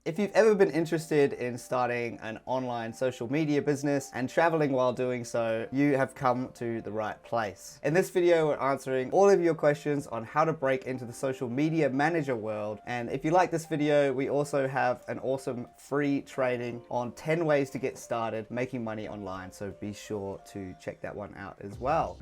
If you've ever been interested in starting an online social media business and traveling while doing so, you have come to the right place. In this video, we're answering all of your questions on how to break into the social media manager world. And if you like this video, we also have an awesome free training on 10 ways to get started making money online. So be sure to check that one out as well.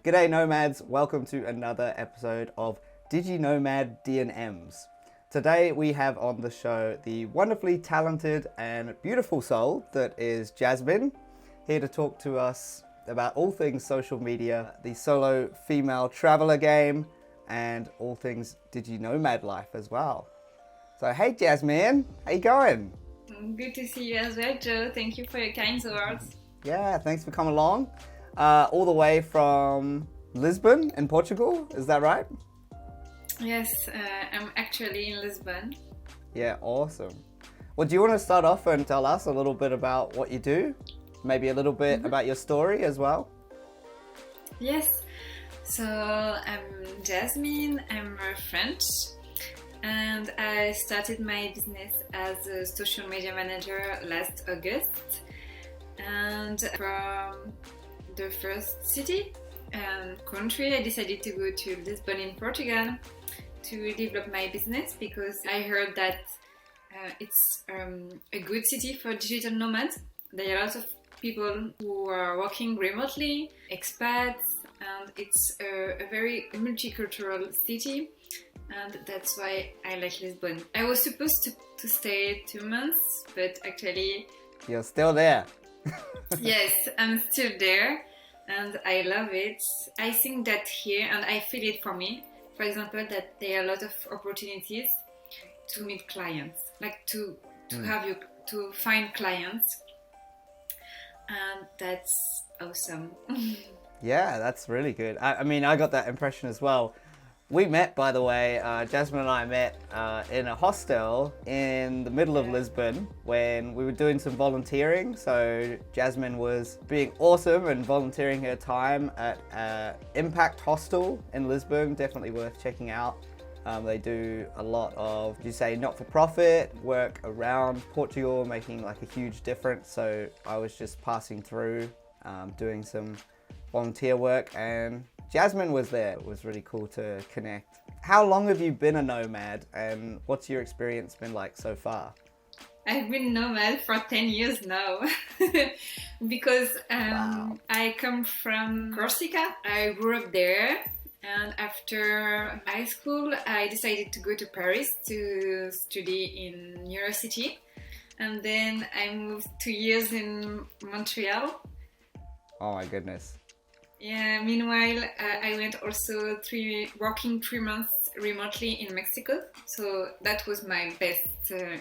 G'day nomads, welcome to another episode of Diginomad D&Ms. Today we have on the show the wonderfully talented and beautiful soul that is Jasmine, here to talk to us about all things social media, the solo female traveler game, and all things Diginomad life as well. So hey Jasmine, how you going? Good to see you as well, Joe. Thank you for your kind words. Yeah, thanks for coming along. All the way from Lisbon in Portugal, is that right? Yes, I'm actually in Lisbon. Yeah, awesome. Well, do you want to start off and tell us a little bit about what you do? Maybe a little bit about your story as well? Yes, so I'm Jasmine, I'm French, and I started my business as a social media manager last August. And from the first city and country, I decided to go to Lisbon in Portugal to develop my business because I heard that it's a good city for digital nomads. There are lots of people who are working remotely, expats, and it's a very multicultural city, and that's why I like Lisbon. I was supposed to stay 2 months, but actually... You're still there. Yes, I'm still there and I love it. I think that here, and I feel it for me, for example, that there are a lot of opportunities to meet clients, like to find clients, and that's awesome. Yeah, that's really good. I mean, I got that impression as well. We met, by the way, Jasmine and I met in a hostel in the middle of Lisbon when we were doing some volunteering. So Jasmine was being awesome and volunteering her time at Impact Hostel in Lisbon. Definitely worth checking out. They do a lot of, you say, not-for-profit work around Portugal, making like a huge difference. So I was just passing through, doing some volunteer work, and Jasmine was there. It was really cool to connect. How long have you been a nomad and what's your experience been like so far? I've been nomad for 10 years now because Wow. I come from Corsica. I grew up there, and after high school I decided to go to Paris to study in university, and then I moved 2 years in Montreal. Oh my goodness. Yeah, meanwhile, I went also working 3 months remotely in Mexico. So that was my best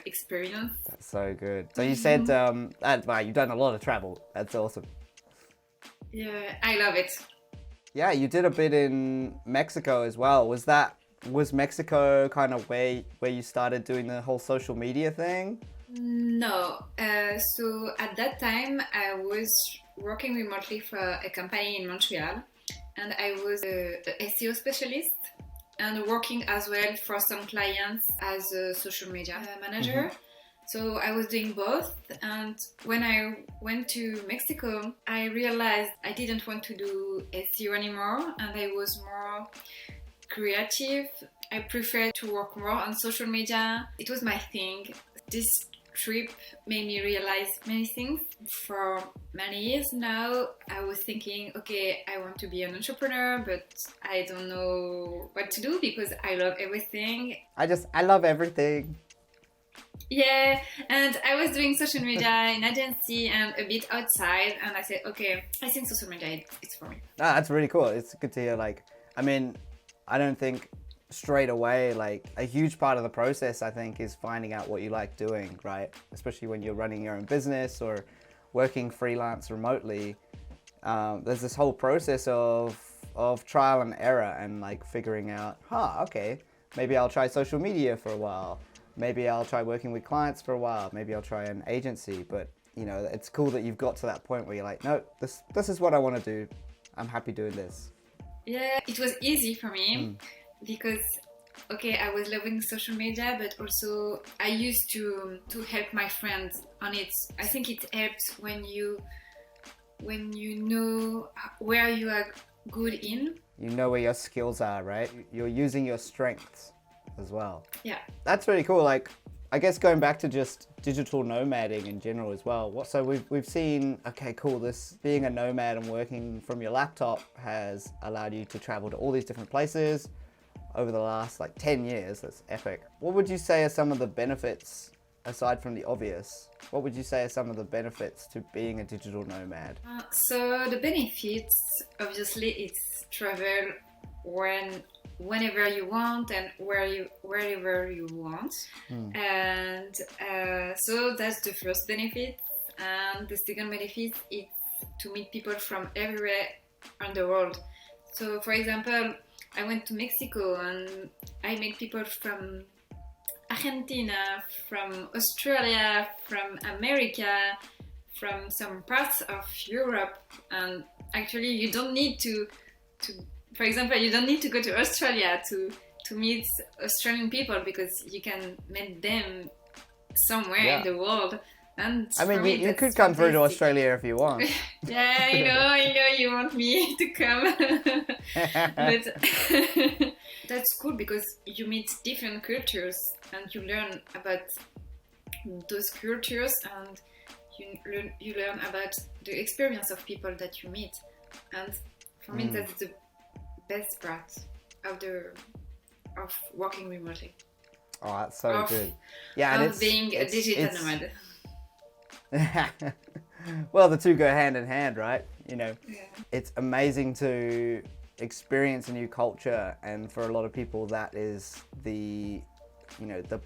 experience. That's so good. So you said, wow, you've done a lot of travel. That's awesome. Yeah, I love it. Yeah, you did a bit in Mexico as well. Was Mexico kind of where you started doing the whole social media thing? No, so at that time I was working remotely for a company in Montreal, and I was a SEO specialist and working as well for some clients as a social media manager. So I was doing both, and when I went to Mexico, I realized I didn't want to do SEO anymore, and I was more creative. I preferred to work more on social media. It was my thing. This trip made me realize many things. For many years now, I was thinking, okay, I want to be an entrepreneur, but I don't know what to do because I love everything. I love everything. Yeah, and I was doing social media in agency and a bit outside, and I said, okay, I think social media, it's for me. Ah, that's really cool. It's good to hear. Like, I mean, I don't think straight away, like a huge part of the process I think is finding out what you like doing, right? Especially when you're running your own business or working freelance remotely. There's this whole process of trial and error and like figuring out, okay, maybe I'll try social media for a while, maybe I'll try working with clients for a while, maybe I'll try an agency. But you know, it's cool that you've got to that point where you're like, no, this is what I want to do. I'm happy doing this. Yeah, it was easy for me because okay, I was loving social media, but also I used to help my friends on it. I think it helps when you know where you are good in. You know where your skills are, right? You're using your strengths as well. Yeah. That's really cool. Like, I guess going back to just digital nomading in general as well. So we've seen, okay, cool, this being a nomad and working from your laptop has allowed you to travel to all these different places over the last like 10 years. That's epic. What would you say are some of the benefits, aside from the obvious? What would you say are some of the benefits to being a digital nomad? So the benefits, obviously, it's travel whenever you want and wherever you want. And so that's the first benefit. And the second benefit is to meet people from everywhere on the world. So, for example, I went to Mexico and I met people from Argentina, from Australia, from America, from some parts of Europe. And actually, you don't need to for example, you don't need to go to Australia to meet Australian people, because you can meet them somewhere in the world. And I mean, me, you could come through to fantastic. Australia if you want. Yeah, I know you want me to come. But that's cool because you meet different cultures and you learn about those cultures, and you learn about the experience of people that you meet. And for me, that's the best part of working remotely. Oh, that's so good. Yeah, and being a digital nomad. Well, the two go hand in hand, right? You know, Yeah. It's amazing to experience a new culture, and for a lot of people that is the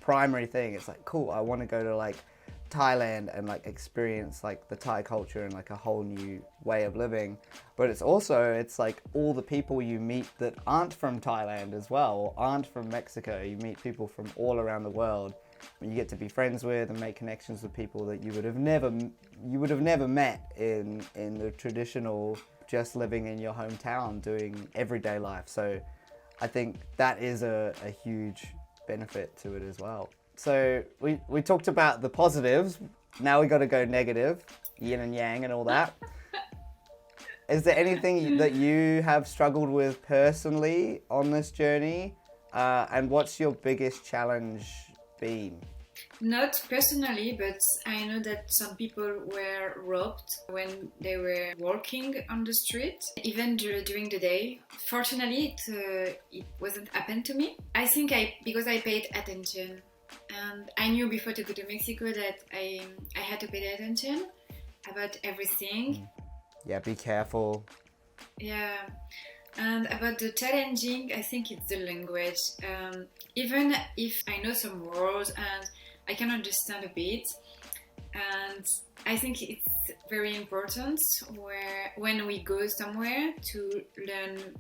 primary thing. It's like, cool, I want to go to like Thailand and like experience like the Thai culture and like a whole new way of living. But it's like all the people you meet that aren't from Thailand as well, or aren't from Mexico. You meet people from all around the world, and you get to be friends with and make connections with people that you would have never met in the traditional just living in your hometown doing everyday life. So I think that is a huge benefit to it as well. So we talked about the positives. Now we got to go negative, yin and yang and all that. Is there anything that you have struggled with personally on this journey? And what's your biggest challenge been? Not personally, but I know that some people were robbed when they were walking on the street, even during the day. Fortunately, it wasn't happened to me. I think because I paid attention. And I knew before to go to Mexico that I had to pay attention about everything. Yeah, be careful. Yeah, and about the challenging, I think it's the language. Even if I know some words and I can understand a bit, and I think it's very important when we go somewhere to learn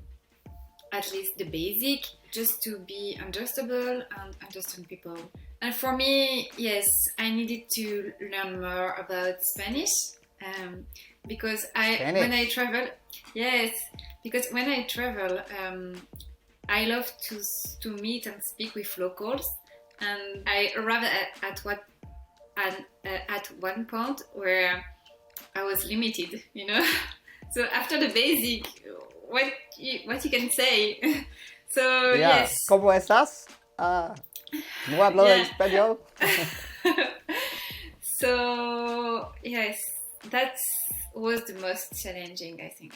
at least the basic, just to be understandable and understand people. And for me, yes, I needed to learn more about Spanish, because when I travel, yes, because when I travel, I love to meet and speak with locals, and I arrived at one point where I was limited, So after the basic, what you can say? So yeah. yes. ¿Cómo estás? No hablo español. So yes, that was the most challenging, I think.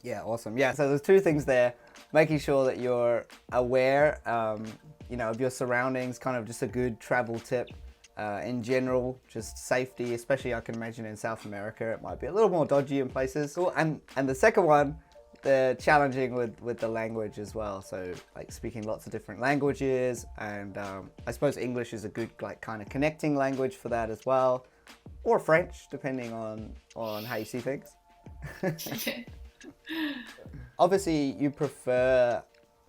Yeah, awesome. Yeah, so there's two things there. Making sure that you're aware, of your surroundings, kind of just a good travel tip. In general, just safety, especially I can imagine in South America, it might be a little more dodgy in places. Cool. And the second one, the challenging with the language as well. So like speaking lots of different languages, and I suppose English is a good like kind of connecting language for that as well, or French, depending on how you see things. Obviously, you prefer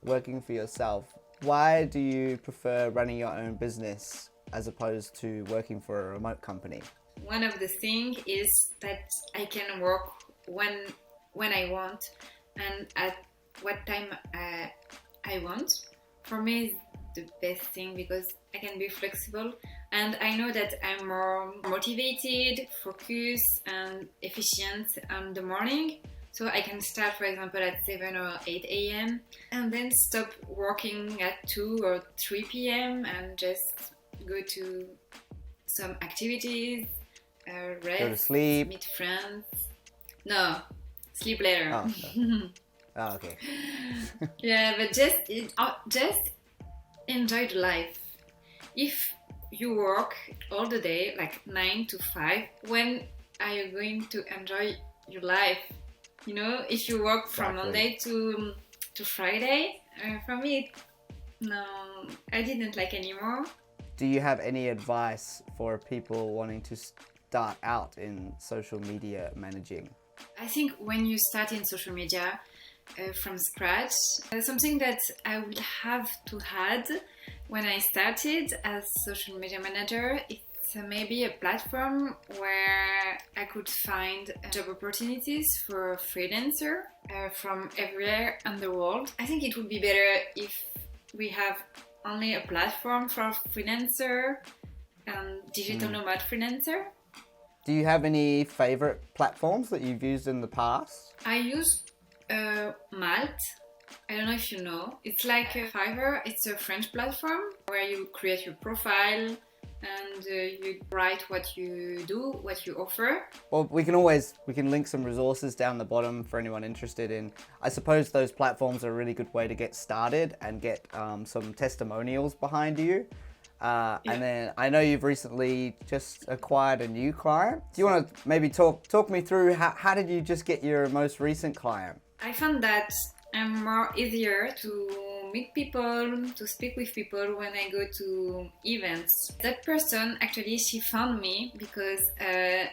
working for yourself. Why do you prefer running your own business as opposed to working for a remote company? One of the things is that I can work when I want and at what time I want. For me, it's the best thing because I can be flexible and I know that I'm more motivated, focused, and efficient in the morning. So I can start, for example, at 7 or 8 a.m. and then stop working at 2 or 3 p.m. and just go to some activities, rest, Go to sleep. meet friends. No, sleep later. Oh, no. Oh, okay. Yeah, but just enjoy the life. If you work all the day, like 9 to 5, when are you going to enjoy your life? You know, if you work from Exactly. Monday to Friday, for me, no, I didn't like anymore. Do you have any advice for people wanting to start out in social media managing? I think when you start in social media from scratch, something that I would have to add when I started as social media manager, it's maybe a platform where I could find job opportunities for freelancer from everywhere in the world. I think it would be better if we have only a platform for freelancer and digital nomad freelancer. Do you have any favorite platforms that you've used in the past? I use Malt. I don't know if you know. It's like a Fiverr. It's a French platform where you create your profile and you write what you do, what you offer. Well, we can link some resources down the bottom for anyone interested in. I suppose those platforms are a really good way to get started and get some testimonials behind you. And then I know you've recently just acquired a new client. Do you want to maybe talk me through how did you just get your most recent client? I found that I'm more easier to meet people, to speak with people when I go to events. That person, actually, she found me because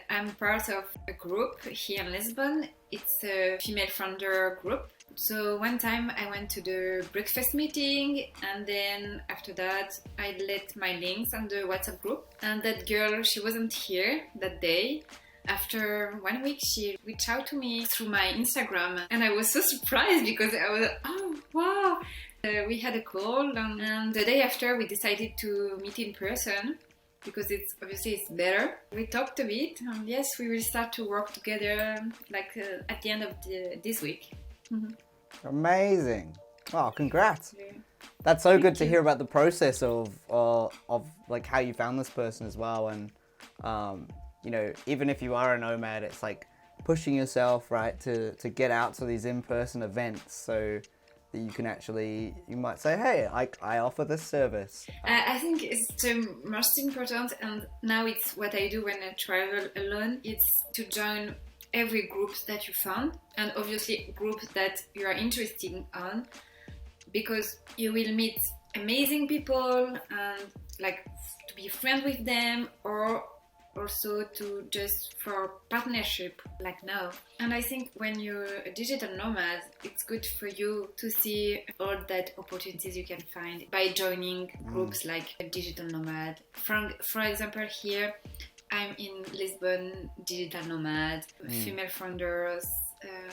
I'm part of a group here in Lisbon. It's a female founder group. So one time I went to the breakfast meeting and then after that I let my links on the WhatsApp group. And that girl, she wasn't here that day. After 1 week, she reached out to me through my Instagram and I was so surprised because I was, oh, wow. We had a call and the day after we decided to meet in person because it's better. We talked a bit and yes, we will start to work together like at the end of this week. Mm-hmm. Amazing. Oh, congrats. Yeah. That's so good to hear about the process of like how you found this person as well. And, you know, even if you are a nomad, it's like pushing yourself, right, to get out to these in-person events so that you can actually, you might say, hey, I offer this service. I think it's the most important, and now it's what I do when I travel alone, it's to join every group that you found, and obviously groups that you are interested in, because you will meet amazing people and like to be friends with them, or also to just for partnership like now. And I think when you're a digital nomad, it's good for you to see all that opportunities you can find by joining groups like a digital nomad. For example, here I'm in Lisbon, digital nomad, female founders,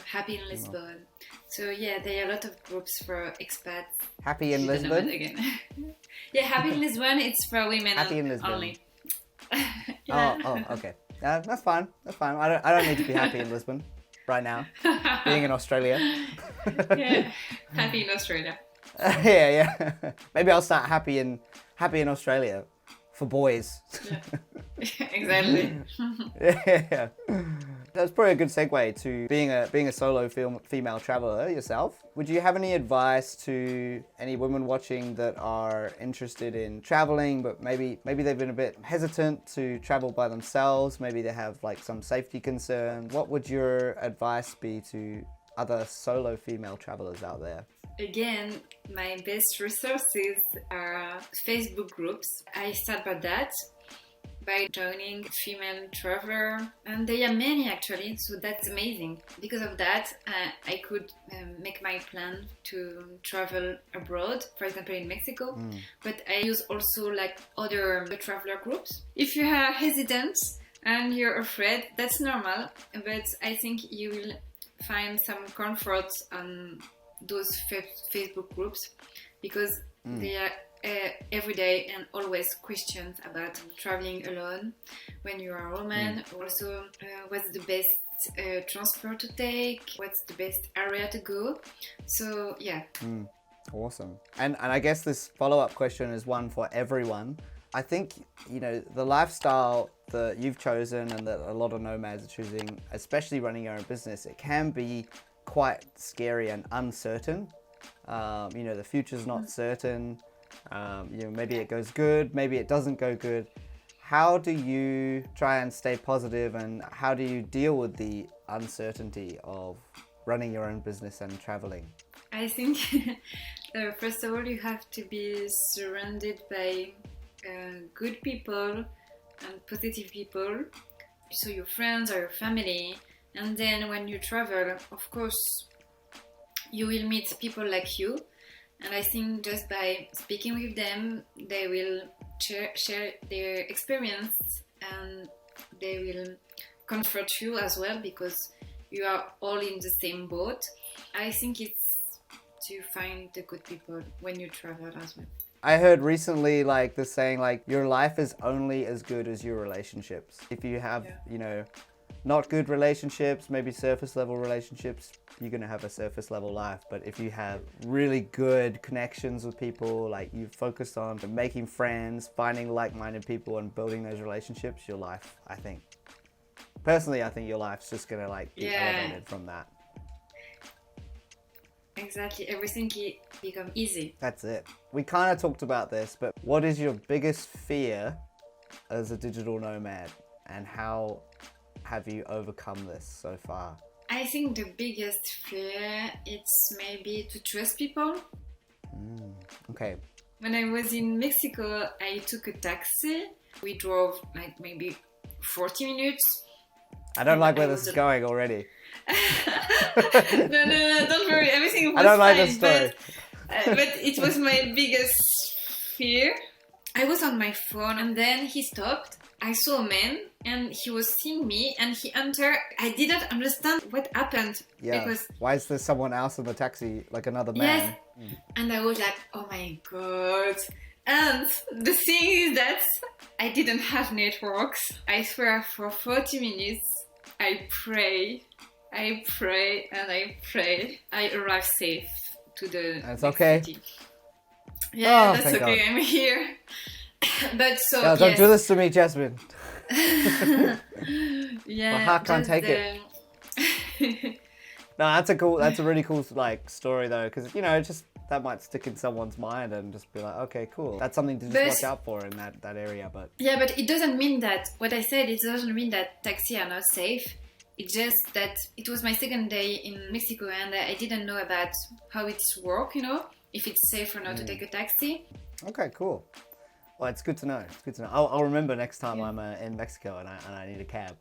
happy in Lisbon. So yeah, there are a lot of groups for expats. Happy in Digital Lisbon? nomad again. Yeah, happy in Lisbon, it's for women Happy in Lisbon. only. Yeah. Oh, okay. That's fine. That's fine. I don't need to be happy in Lisbon right now, being in Australia. Yeah, happy in Australia. Yeah. Maybe I'll start happy in Australia for boys. Yeah. Exactly. Yeah. That's probably a good segue to being a solo female traveler yourself. Would you have any advice to any women watching that are interested in traveling, but maybe they've been a bit hesitant to travel by themselves? Maybe they have like some safety concern. What would your advice be to other solo female travelers out there? Again, my best resources are Facebook groups. I start by that, by joining female traveler, and there are many actually, so that's amazing. Because of that, I could make my plan to travel abroad, for example in Mexico, but I use also like other traveler groups. If you are hesitant and you're afraid, that's normal, but I think you will find some comfort on those Facebook groups because they are every day and always questions about traveling alone when you are a woman. Also, what's the best transport to take? What's the best area to go? So yeah. Awesome. And I guess this follow-up question is one for everyone. I think, you know, the lifestyle that you've chosen and that a lot of nomads are choosing, especially running your own business, it can be quite scary and uncertain. You know, the future's not certain. You know, maybe it goes good, maybe it doesn't go good. How do you try and stay positive, and how do you deal with the uncertainty of running your own business and traveling? I think first of all you have to be surrounded by good people and positive people, so your friends or your family. And then when you travel, of course, you will meet people like you. And I think just by speaking with them, they will share their experience and they will comfort you as well because you are all in the same boat. I think it's to find the good people when you travel as well. I heard recently like the saying like your life is only as good as your relationships. If you have, you know, not good relationships, maybe surface level relationships, you're going to have a surface level life. But if you have really good connections with people, like you've focused on making friends, finding like-minded people and building those relationships, your life, I think, personally, I think your life's just going to like be elevated from that. Exactly, everything become easy. That's it. We kind of talked about this, but what is your biggest fear as a digital nomad, and how have you overcome this so far? I think the biggest fear it's maybe to trust people. Okay. When I was in Mexico, I took a taxi. We drove like maybe 40 minutes. I don't like where this is going already. No, don't worry. Everything was I don't like fine, this story. but it was my biggest fear. I was on my phone and then he stopped. I saw a man and he was seeing me and he entered. I didn't understand what happened. Yeah. Because, why is there someone else in the taxi, like another man? Yes. And I was like, oh my God. And the thing is that I didn't have networks. I swear for 40 minutes, I pray, and I pray. I arrived safe to the That's okay. city. Yeah, that's thank okay. God. I'm here. But so Yeah, don't do this to me, Jasmine. Yeah, my heart can't just, take it. No, that's a really cool like story though, because you know, just that might stick in someone's mind and just be like, okay, cool. That's something to just watch out for in that area. But yeah, but it doesn't mean that what I said. It doesn't mean that taxis are not safe. It's just that it was my second day in Mexico and I didn't know about how it's work. You know, if it's safe or not to take a taxi. Okay, cool. Well, it's good to know. It's good to know. I'll remember next time I'm in Mexico and I need a cab.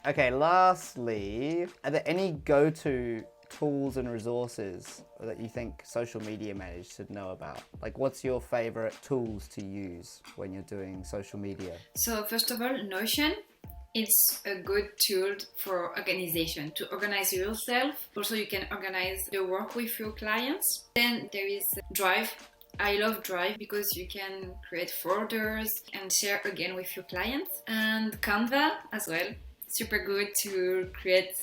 Okay, lastly, are there any go-to tools and resources that you think social media managers should know about? Like, what's your favorite tools to use when you're doing social media? So first of all, Notion. It's a good tool for organization, to organize yourself. Also, you can organize the work with your clients. Then there is Drive. I love Drive because you can create folders and share again with your clients. And Canva as well. Super good to create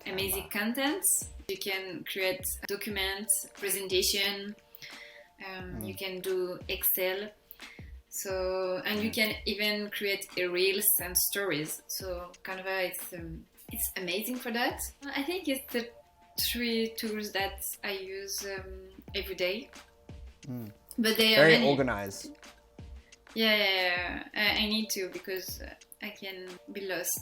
amazing contents. You can create documents, presentation. You can do Excel. So, and you can even create reels and stories. So Canva it's amazing for that. I think it's the 3 tools that I use every day. But they very are organized. Yeah, I need to because I can be lost.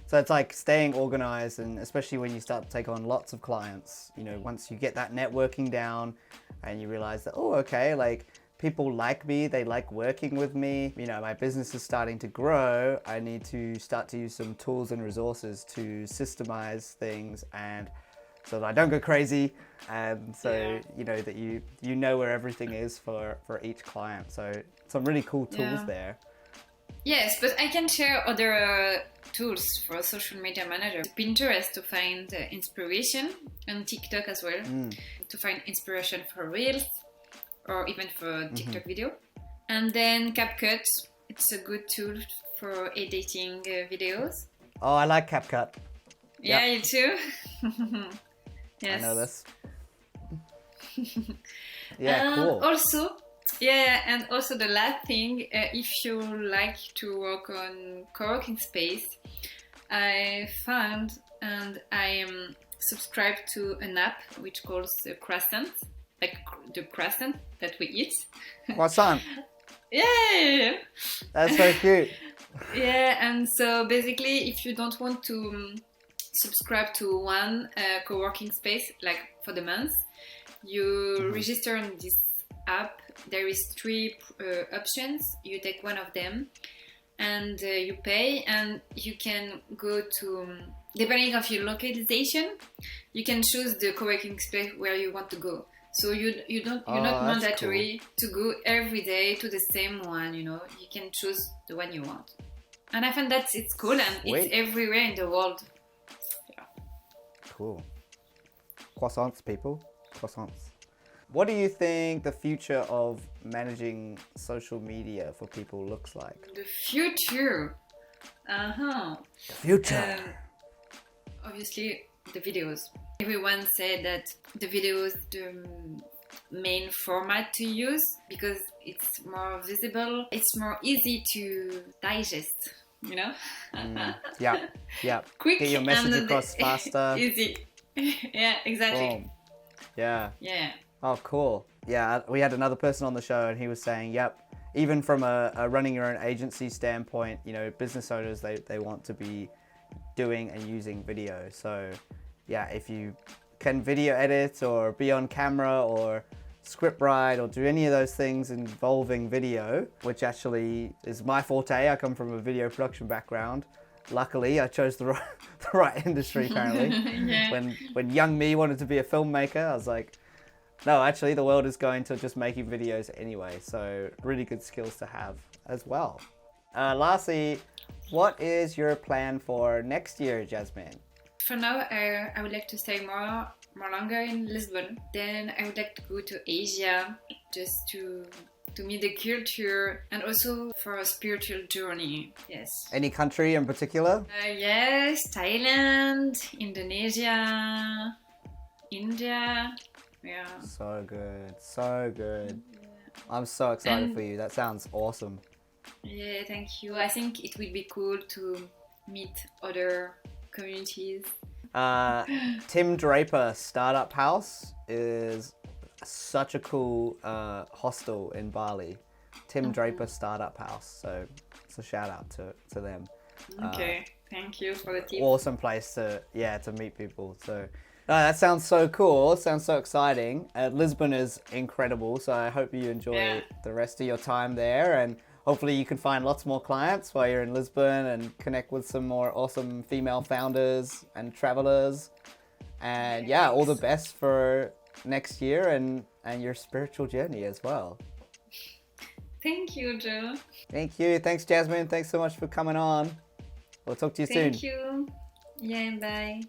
So it's like staying organized, and especially when you start to take on lots of clients, you know, once you get that networking down and you realize that, oh, okay, like people like me, they like working with me, you know, my business is starting to grow, I need to start to use some tools and resources to systemize things and so that I don't go crazy, and so you know that you know where everything is for each client. So some really cool tools there. Yes, but I can share other tools for social media manager. Pinterest to find inspiration, and TikTok as well to find inspiration for reels or even for TikTok video. And then CapCut, it's a good tool for editing videos. Oh, I like CapCut. Yeah, Yep. you too? Yes. I know this. Yeah, cool. Also, yeah, and also the last thing, if you like to work on co-working space, I found and I am subscribed to an app which calls the Croissant, like the croissant that we eat. Croissant. Yeah. That's so cute. Yeah, and so basically, if you don't want to subscribe to one co-working space, like for the month, you register on this app. There is three options. You take one of them, and you pay, and you can go to, depending of your localization, you can choose the co-working space where you want to go. So you're not mandatory to go every day to the same one. You know, you can choose the one you want. And I find that it's cool, and it's everywhere in the world. Yeah. Cool. Croissants, people. Croissants. What do you think the future of managing social media for people looks like? The future. The future. Obviously, the videos. Everyone said that the video is the main format to use because it's more visible. It's more easy to digest, you know? Yeah. Quick. Get your message across faster. Easy. Yeah, exactly. Boom. Yeah. Yeah. Oh, cool. Yeah, we had another person on the show and he was saying, yep, even from a running your own agency standpoint, you know, business owners, they want to be doing and using video. So yeah, if you can video edit or be on camera or script write or do any of those things involving video, which actually is my forte. I come from a video production background. Luckily, I chose the right industry apparently. Yeah. When young me wanted to be a filmmaker, I was like, no, actually the world is going to just making videos anyway. So really good skills to have as well. Lastly, what is your plan for next year, Jasmine? For now, I would like to stay more longer in Lisbon. Then I would like to go to Asia just to meet the culture and also for a spiritual journey. Yes. Any country in particular? Yes, Thailand, Indonesia, India. Yeah. So good, so good. I'm so excited for you. That sounds awesome. Yeah, thank you. I think it would be cool to meet other communities. Tim Draper Startup House is such a cool hostel in Bali. Tim Draper Startup House. So it's a shout out to them. Okay, thank you for the tip. Awesome place to meet people. So that sounds so cool. Sounds so exciting. Lisbon is incredible. So I hope you enjoy the rest of your time there, and hopefully you can find lots more clients while you're in Lisbon and connect with some more awesome female founders and travelers. And yeah, all the best for next year and your spiritual journey as well. Thank you, Joe. Thank you. Thanks, Jasmine. Thanks so much for coming on. We'll talk to you soon. Thank you. Yeah, bye.